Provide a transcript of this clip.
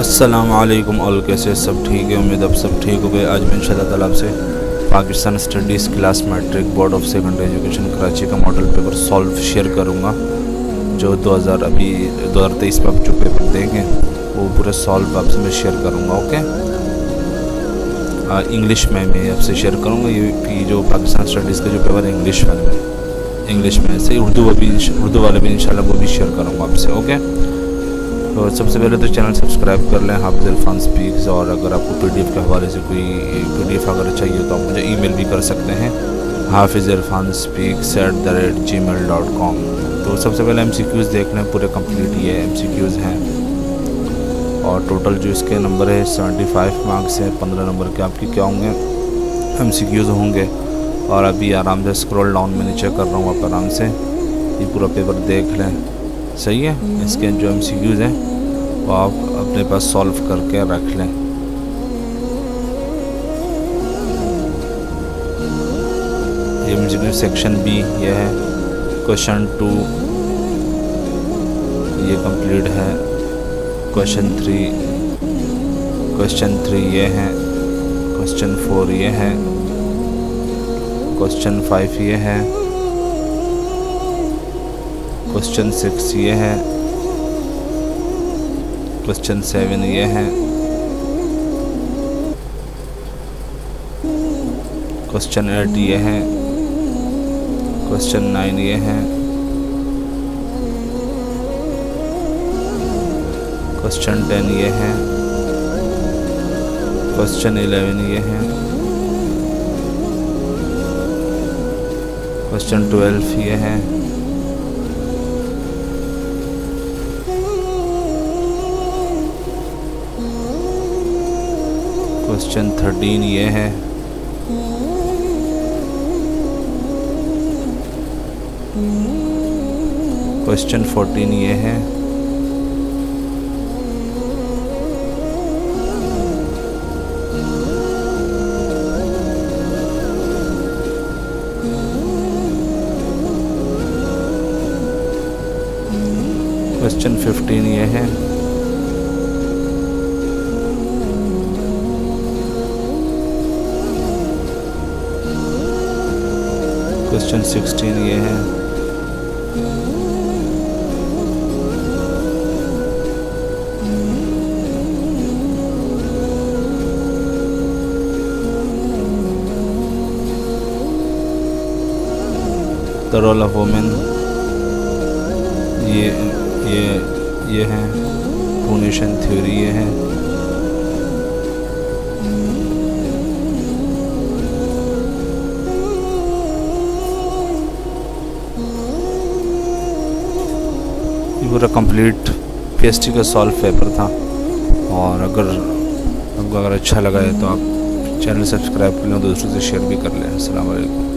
अस्सलामुअलैकुम और कैसे सब ठीक है। उम्मीद अब सब ठीक हो गए। आज मैं इंशाअल्लाह ताला आपसे Pakistan studies class matric board of secondary education Karachi का मॉडल पेपर सॉल्व शेयर करूँगा। जो 2023 में आप जो पेपर देंगे वो पूरा सॉल्व आपसे मैं शेयर करूँगा। ओके, इंग्लिश में मैं आपसे शेयर करूँगा। ये जो पाकिस्तान स्टडीज़ का जो पेपर है इंग्लिश में से उर्दू वाले भी इंशाल्लाह वो भी शेयर करूँगा आपसे। ओके, तो सबसे पहले तो चैनल सब्सक्राइब कर लें, हाफिज़ इरफान स्पीक्स। और अगर आपको पीडीएफ के हवाले से कोई पीडीएफ अगर चाहिए तो आप मुझे ईमेल भी कर सकते हैं hafiz-irfan-speaks@gmail.com। तो सबसे पहले एमसीक्यूज़ देख लें, पूरे कंप्लीट ये एमसीक्यूज़ हैं। और टोटल जो इसके नंबर है 75 मार्क्स हैं। 15 नंबर के आपके क्या होंगे, एमसीक्यूज़ होंगे। और अभी आराम से स्क्रॉल डाउन में नीचे कर रहा हूँ, आप आराम से ये पूरा पेपर देख लें। सही है, इसके जो एमसीक्यूज़ हैं वो आप अपने पास सॉल्व करके रख लें। ये एमसीक्यू सेक्शन बी ये है। क्वेश्चन 2 ये कंप्लीट है। क्वेश्चन 3 ये है। क्वेश्चन 4 ये है। क्वेश्चन 5 ये है। क्वेश्चन 6 ये है। क्वेश्चन 7 ये है। क्वेश्चन 8 ये है। क्वेश्चन 9 ये है। क्वेश्चन 10 ये है। क्वेश्चन 11 ये है। क्वेश्चन 12 ये है। क्वेश्चन 13 ये है। क्वेश्चन 14 ये है। क्वेश्चन 15 ये है। क्वेश्चन 16 ये है। द रोल ऑफ वुमेन ये है। पुनेशन थ्योरी ये है। ये पूरा कंप्लीट पीएसटी का सॉल्व पेपर था। और अगर आपको अच्छा लगा है तो आप चैनल सब्सक्राइब कर लें, दूसरों से शेयर भी कर लें। अस्सलाम वालेकुम।